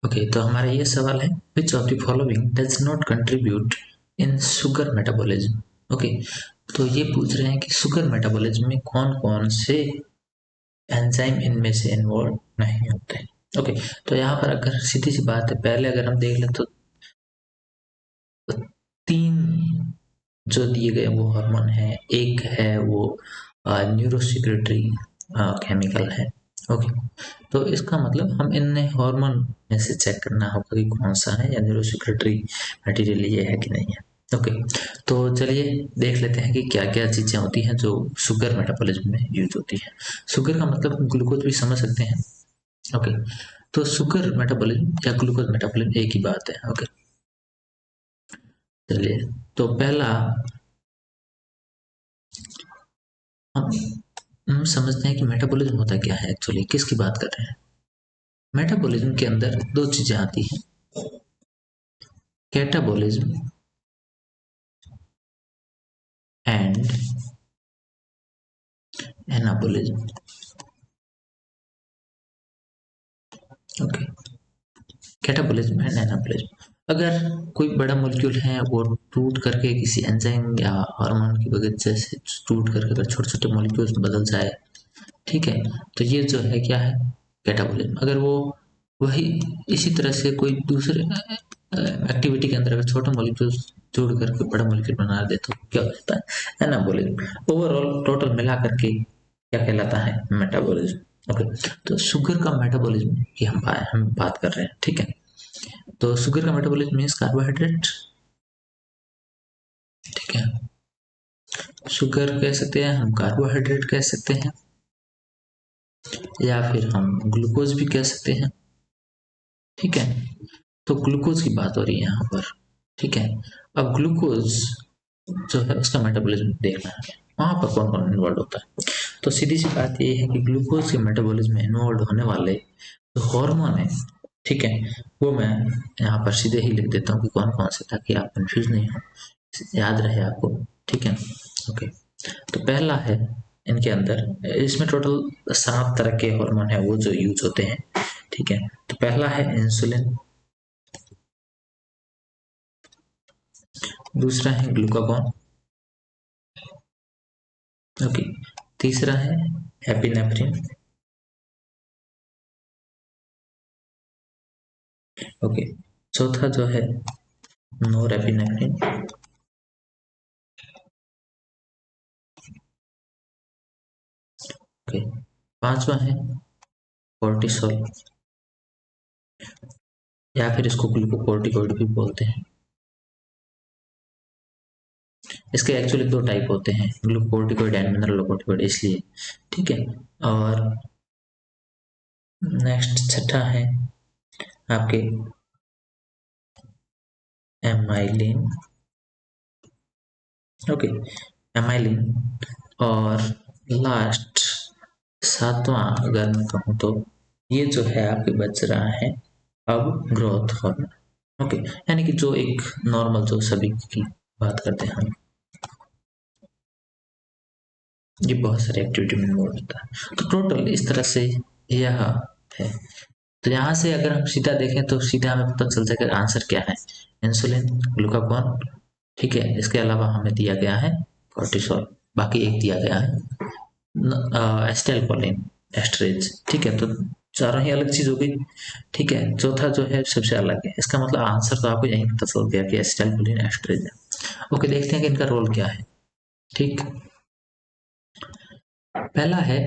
Okay, तो हमारा ये सवाल है, which of the following does not contribute in sugar metabolism. Okay, तो ये पूछ रहे हैं कि शुगर मेटाबॉलिज्म में कौन कौन से एंजाइम इनमें से इन्वॉल्व नहीं होते हैं। ओके, तो यहाँ पर अगर सीधी सी बात है, पहले अगर हम देख लें तो तीन जो दिए गए वो हार्मोन है। एक है वो न्यूरोसिक्रेटरी केमिकल है। ओके, तो इसका मतलब हम इन हार्मोन में से चेक करना होगा कि कौन सा है, या न्यूरोसिक्रेटरी मटेरियल ये है कि नहीं है। ओके, तो चलिए देख लेते हैं कि क्या क्या चीज़ें होती हैं जो शुगर मेटाबॉलिज्म में यूज होती है। शुगर का मतलब हम ग्लूकोज भी समझ सकते हैं। ओके, तो शुगर मेटाबॉलिज्म या ग्लूकोज मेटाबॉलिज्म एक ही बात है। ओके, चलिए, तो पहला हम समझते हैं कि मेटाबॉलिज्म होता क्या है। एक्चुअली किसकी बात कर रहे हैं। मेटाबॉलिज्म के अंदर दो चीजें आती हैं, catabolism and anabolism. Okay, catabolism and anabolism. अगर कोई बड़ा मॉलिक्यूल है वो टूट करके किसी एंजाइम या हार्मोन की वजह से टूट करके अगर छोटे छोटे मॉलिक्यूल्स में बदल जाए, ठीक है, तो ये जो है क्या है, कैटाबॉलिज्म। अगर वो वही इसी तरह से कोई दूसरे एक्टिविटी के अंदर अगर छोटे मॉलिक्यूल्स जोड़ करके बड़ा मॉलिक्यूल बना दे तो क्या हो जाता है, एनाबॉलिज्म। ओवरऑल टोटल मिला करके क्या कहलाता है, मेटाबॉलिज्म। ओके, तो शुगर का मेटाबॉलिज्म की हम बात कर रहे हैं। ठीक है, तो शुगर का मेटाबॉलिज्म मीन्स कार्बोहाइड्रेट। ठीक है, शुगर कह सकते हैं हम, कार्बोहाइड्रेट कह सकते हैं, या फिर हम ग्लूकोज भी कह सकते हैं। ठीक है, तो ग्लूकोज की बात हो रही है यहाँ पर। ठीक है, अब ग्लूकोज जो है उसका मेटाबॉलिज्म देखना है, वहाँ पर कौन कौन इन्वॉल्व होता है। तो सीधी सी बात ये है कि ग्लूकोज के मेटाबॉलिज्म में इन्वॉल्व होने वाले जो हार्मोन है, ठीक है, वो मैं यहाँ पर सीधे ही लिख देता हूँ कि कौन कौन से, ताकि आप कंफ्यूज नहीं हो, याद रहे आपको। ठीक है, ओके, तो पहला है इनके अंदर, इसमें टोटल 7 तरह के हार्मोन है वो जो यूज होते हैं। ठीक है, तो पहला है इंसुलिन, दूसरा है ग्लूकागॉन। ओके, तीसरा है एपिनेफ्रिन। ओके, चौथा जो है नोरेपिनेफ्रिन। ओके, पांचवा है कोर्टिसोल, या फिर इसको ग्लूकोकोर्टिकोइड भी बोलते हैं। इसके एक्चुअली दो टाइप होते हैं, ग्लूकोकोर्टिकोइड एंड मिनरलोकोर्टिकोइड, इसलिए। ठीक है, और नेक्स्ट छठा है आपके एमाइलिन। ओके, एमाइलिन, और लास्ट सातवां अगर मैं कहूँ तो ये जो है आपके बच रहा है अब ग्रोथ हार्मोन। ओके, यानी कि जो एक नॉर्मल जो सभी की बात करते हैं हम, ये बहुत सारी एक्टिविटी में इन्वॉल्व होता है। तो टोटल इस तरह से यह है। तो यहाँ से अगर हम सीधा देखें तो सीधा हमें पता चल जाएगा आंसर क्या है, इंसुलिन, ग्लूकागॉन। ठीक है, इसके अलावा हमें दिया गया है कोर्टिसोल, बाकी एक दिया गया है एस्टाइलकोलिन एस्टरेज। ठीक है, तो चारों ही अलग चीज हो गई। ठीक है, चौथा जो है सबसे अलग है, इसका मतलब आंसर तो आपको यहीं पता चल गया कि एस्टाइलकोलिन एस्टरेज है। ओके, देखते हैं कि इनका रोल क्या है। ठीक, पहला है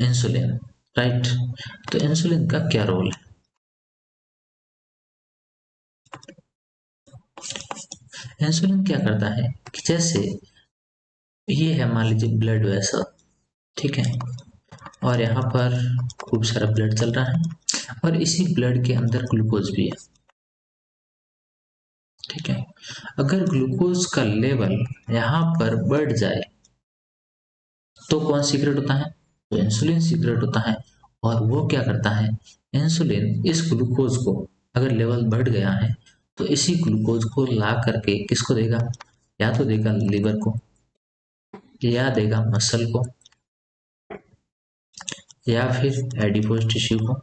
इंसुलिन, राइट। तो इंसुलिन का क्या रोल है। इंसुलिन क्या करता है कि जैसे ये है, मान लीजिए ब्लड वेसल, ठीक है, और यहाँ पर खूब सारा ब्लड चल रहा है, और इसी ब्लड के अंदर ग्लूकोज भी है। ठीक है, अगर ग्लूकोज का लेवल यहाँ पर बढ़ जाए तो कौन सीक्रेट होता है, तो इंसुलिन सीक्रेट होता है। और वो क्या करता है, इंसुलिन इस ग्लूकोज को, अगर लेवल बढ़ गया है तो इसी ग्लूकोज को ला करके किसको देगा, या तो देगा लिवर को, या देगा मसल को, या फिर एडिपोज टिश्यू को,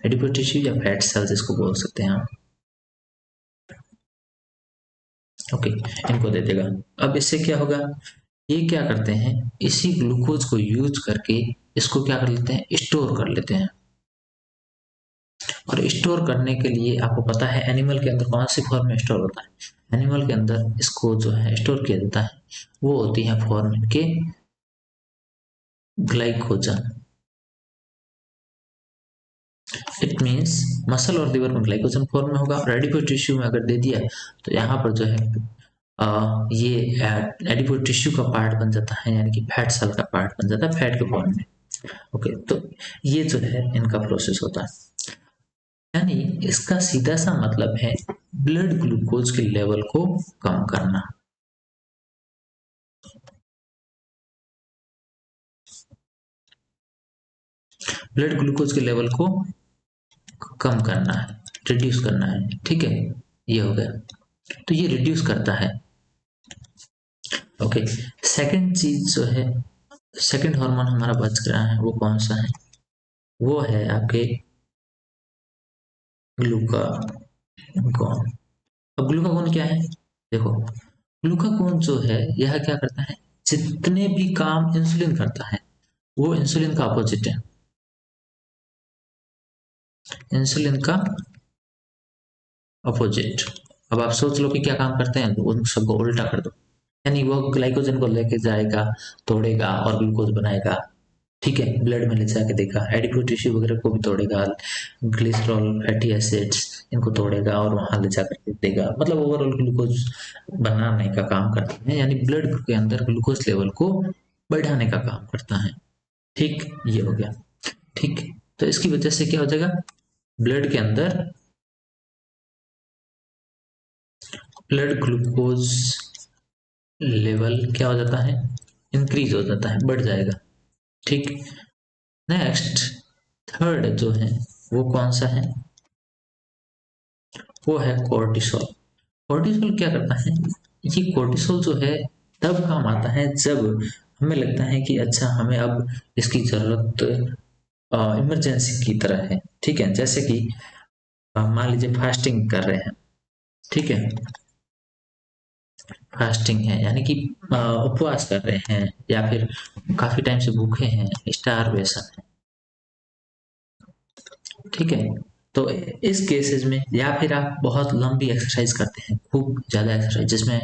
एडिपोज टिश्यू या फैट सेल्स इसको बोल सकते हैं आप। ओके, इनको दे देगा। अब इससे क्या होगा, ये क्या करते हैं, इसी ग्लूकोज को यूज करके इसको क्या कर लेते हैं, स्टोर कर लेते हैं। और स्टोर करने के लिए आपको पता है एनिमल के अंदर कौन सी फॉर्म में स्टोर होता है, एनिमल के अंदर इसको जो है स्टोर किया जाता है वो होती है फॉर्म के ग्लाइकोजन। इट मीन्स मसल और लीवर में ग्लाइकोजन फॉर्म में होगा, और एडिपोज टिश्यू में अगर दे दिया तो यहाँ पर जो है ये एडिपोज टिश्यू का पार्ट बन जाता है, यानी कि फैट सेल का पार्ट बन जाता है फैट के फॉर्म में। ओके, तो ये जो है इनका प्रोसेस होता है, यानी इसका सीधा सा मतलब है ब्लड ग्लूकोज के लेवल को कम करना। ब्लड ग्लूकोज के लेवल को कम करना है, रिड्यूस करना है, ठीक है, ये हो गया। तो ये रिड्यूस करता है। ओके, सेकंड चीज जो है, सेकंड हार्मोन हमारा बच रहा है वो कौन सा है, वो है आपके ग्लूकागॉन। अब ग्लूकागॉन क्या है, देखो ग्लूकागॉन जो है यह क्या करता है, जितने भी काम इंसुलिन करता है वो इंसुलिन का अपोजिट है, इंसुलिन का अपोजिट। अब आप सोच लो कि क्या काम करते हैं, तो उन सबको उल्टा कर दो, यानी वो ग्लाइकोजन को लेके जाएगा, तोड़ेगा और ग्लूकोज बनाएगा, ठीक है, ब्लड में ले जाके देगा, एडिपोज टिश्यू वगैरह को भी तोड़ेगा, ग्लिसरॉल फैटी एसिड्स इनको तोड़ेगा और वहां ले जाकर देगा, मतलब ओवरऑल ग्लूकोज बनाने का काम करता है, यानी ब्लड के अंदर ग्लूकोज लेवल को बढ़ाने का काम करता है। ठीक, ये हो गया। ठीक, तो इसकी वजह से क्या हो जाएगा, ब्लड के अंदर ब्लड ग्लूकोज लेवल क्या हो जाता है, इंक्रीज हो जाता है, बढ़ जाएगा। ठीक, नेक्स्ट थर्ड जो है वो कौन सा है, वो है कोर्टिसोल। कोर्टिसोल क्या करता है, ये कोर्टिसोल जो है तब काम आता है जब हमें लगता है कि अच्छा हमें अब इसकी जरूरत इमरजेंसी की तरह है, ठीक है, जैसे कि मान लीजिए फास्टिंग कर रहे हैं, ठीक है, फास्टिंग है यानी कि उपवास कर रहे हैं या फिर काफी टाइम से भूखे हैं, स्टारवेशन है, ठीक है, तो इस केसेस में, या फिर आप बहुत लंबी एक्सरसाइज करते हैं, खूब ज्यादा एक्सरसाइज जिसमें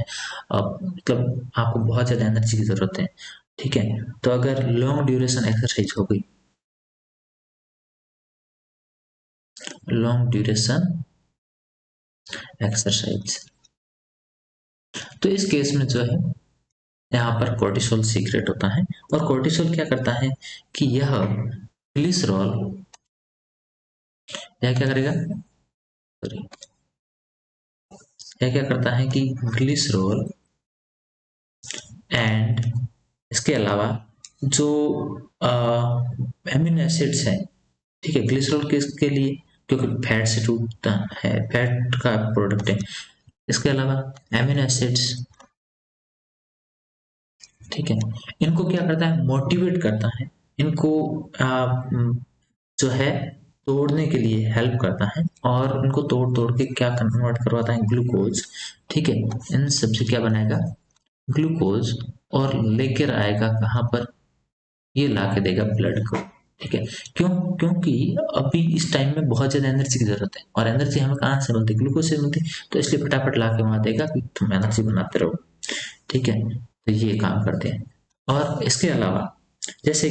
मतलब आपको बहुत ज्यादा एनर्जी की जरूरत है, ठीक है, तो अगर लॉन्ग ड्यूरेशन एक्सरसाइज हो गई, लॉन्ग ड्यूरेशन एक्सरसाइज, तो इस केस में जो है यहाँ पर कोर्टिसोल सीक्रेट होता है, और कोर्टिसोल क्या करता है कि यह ग्लिसरॉल, यह क्या करेगा, सॉरी, यह क्या करता है कि ग्लिसरॉल एंड इसके अलावा जो एमिनो एसिड्स हैं, ठीक है, ग्लिसरॉल किसके लिए, क्योंकि फैट से टूटता है, फैट का प्रोडक्ट है, इसके अलावा एमिनो एसिड्स, ठीक है, इनको क्या करता है, मोटिवेट करता है, इनको जो है तोड़ने के लिए हेल्प करता है, और इनको तोड़ तोड़ के क्या कन्वर्ट करवाता है, ग्लूकोज, ठीक है, इन सबसे क्या बनाएगा, ग्लूकोज, और लेकर आएगा कहाँ पर, ये ला के देगा ब्लड को, ठीक है, क्यों, क्योंकि अभी इस टाइम में बहुत ज्यादा एनर्जी की जरूरत है, और एनर्जी हमें कहाँ से मिलती है, ग्लूकोज से मिलती है, तो इसलिए फटाफट ला के वहां देगा कि तुम एनर्जी बनाते रहो, ठीक है, तो ये काम करते हैं। और इसके अलावा जैसे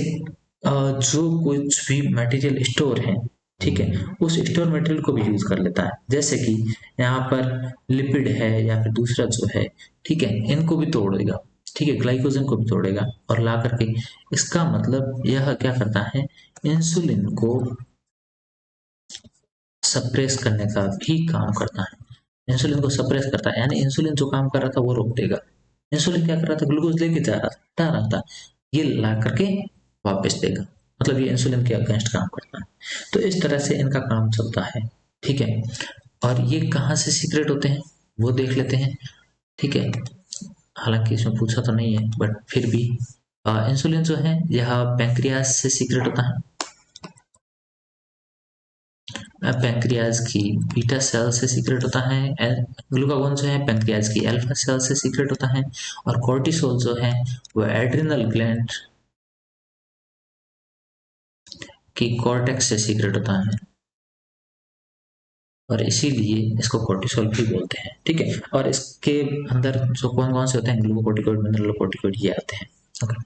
जो कुछ भी मटेरियल स्टोर है, ठीक है, उस स्टोर मटेरियल को भी यूज कर लेता है, जैसे कि यहाँ पर लिपिड है या फिर दूसरा जो है, ठीक है, इनको भी तोड़ेगा, ठीक है, ग्लाइकोजन को भी तोड़ेगा और ला करके, इसका मतलब यह क्या करता है, इंसुलिन को सप्रेस करने का भी काम करता है, इंसुलिन को सप्रेस करता है, यानी इंसुलिन जो काम कर रहा था वो रोक देगा, इंसुलिन क्या कर रहा था, ग्लूकोज लेके जा रहा था, हटा रहा था, ये ला करके वापस देगा, मतलब ये इंसुलिन के अगेंस्ट काम करता है, तो इस तरह से इनका काम चलता है, ठीक है, और ये कहाँ से सीक्रेट होते हैं वो देख लेते हैं, ठीक है, हालांकि इसमें पूछा तो नहीं है बट फिर भी इंसुलिन जो है यह पैंक्रियास से सीक्रेट होता है, पैंक्रियाज की बीटा सेल से सीक्रेट होता है, ग्लूकागोन जो है पैंक्रियाज की अल्फा सेल से सीक्रेट होता है, और कोर्टिसोल जो है वो एड्रिनल ग्लैंड की कॉर्टेक्स से सीक्रेट होता है, और इसीलिए इसको कोर्टिसोल भी बोलते हैं। ठीक है, और इसके अंदर जो कौन कौन से होते हैं, ग्लूकोकोर्टिकोइड, मिनरलोकोर्टिकोइड, ये आते हैं। ओके,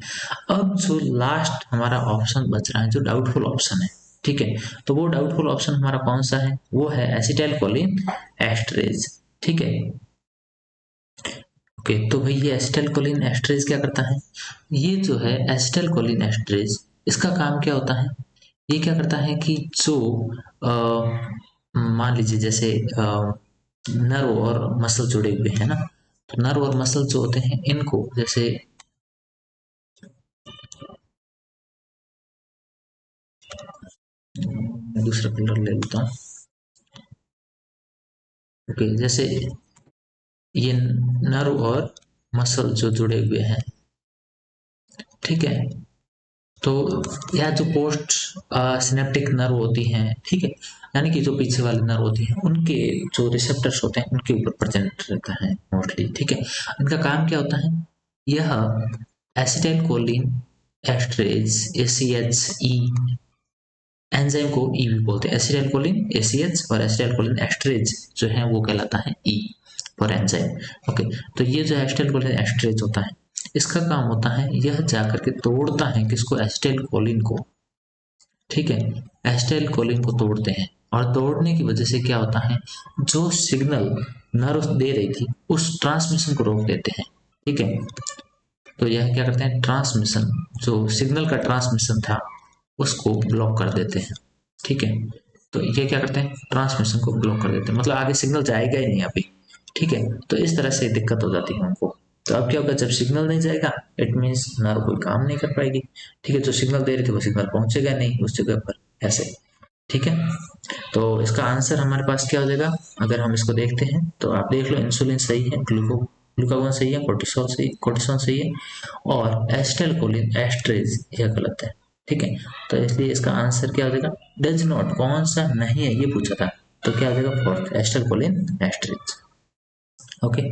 अब जो लास्ट हमारा ऑप्शन बच रहा है, जो डाउटफुल ऑप्शन है, ठीक है, तो वो डाउटफुल ऑप्शन हमारा कौन सा है, वो है एसिटाइलकोलिन एस्टरेज। ठीक है, ओके, तो भाई ये एसिटाइलकोलिन एस्टरेज क्या करता है, ये जो है एसिटाइलकोलिन एस्टरेज, इसका काम क्या होता है, ये क्या करता है कि जो मान लीजिए जैसे नर्व और मसल जुड़े हुए हैं ना, तो नर्व और मसल जो होते हैं इनको, जैसे मैं दूसरा कलर ले लेता हूँ। ओके, जैसे ये नर्व और मसल जो जुड़े हुए हैं, ठीक है, तो यह जो पोस्ट सिनेप्टिक नर्व होती हैं, ठीक है, यानी कि जो पीछे वाले नर्व होती हैं उनके जो रिसेप्टर्स होते हैं उनके ऊपर प्रेजेंट रहता है मोस्टली। ठीक है, इनका काम क्या होता है, यह एसिटाइलकोलिन एस्टरेज ACHE एंजाइम को ई भी बोलते हैं, एसिटाइलकोलिन ACH और एसिटाइलकोलिन एस्टरेज जो है वो कहलाता है ई फॉर एंजाइम। ओके, तो ये जो एसिटाइलकोलिन एस्टरेज होता है, इसका काम होता है यह जाकर के तोड़ता है किसको, एसिटाइलकोलिन को। ठीक है, एसिटाइलकोलिन को तोड़ते हैं, और तोड़ने की वजह से क्या होता है, जो सिग्नल नर्व दे रही थी उस ट्रांसमिशन को रोक देते हैं। ठीक है, तो यह क्या करते हैं, ट्रांसमिशन, जो सिग्नल का ट्रांसमिशन था उसको ब्लॉक कर देते हैं। ठीक है, तो ये क्या करते हैं, ट्रांसमिशन को ब्लॉक कर देते हैं, मतलब आगे सिग्नल जाएगा ही नहीं अभी। ठीक है, तो इस तरह से दिक्कत हो जाती है हमको। तो अब क्या होगा, जब सिग्नल नहीं जाएगा इट मीन्स नर्व कोई काम नहीं कर पाएगी। ठीक है, जो सिग्नल दे रही थी वो सिग्नल पहुंचेगा नहीं उस जगह पर, ऐसे। ठीक है, तो इसका आंसर हमारे पास क्या हो जाएगा, अगर हम इसको देखते हैं तो आप देख लो, इंसुलिन सही है, ग्लूकागोन सही है, कोर्टिसोल सही है, और एसिटाइलकोलिन एस्टरेज यह गलत है। ठीक है, तो इसलिए इसका आंसर क्या हो जाएगा, डज नॉट, कौन सा नहीं है ये पूछा था, तो क्या हो जाएगा, फोर्थ एसिटाइलकोलिन एस्टरेज। ओके।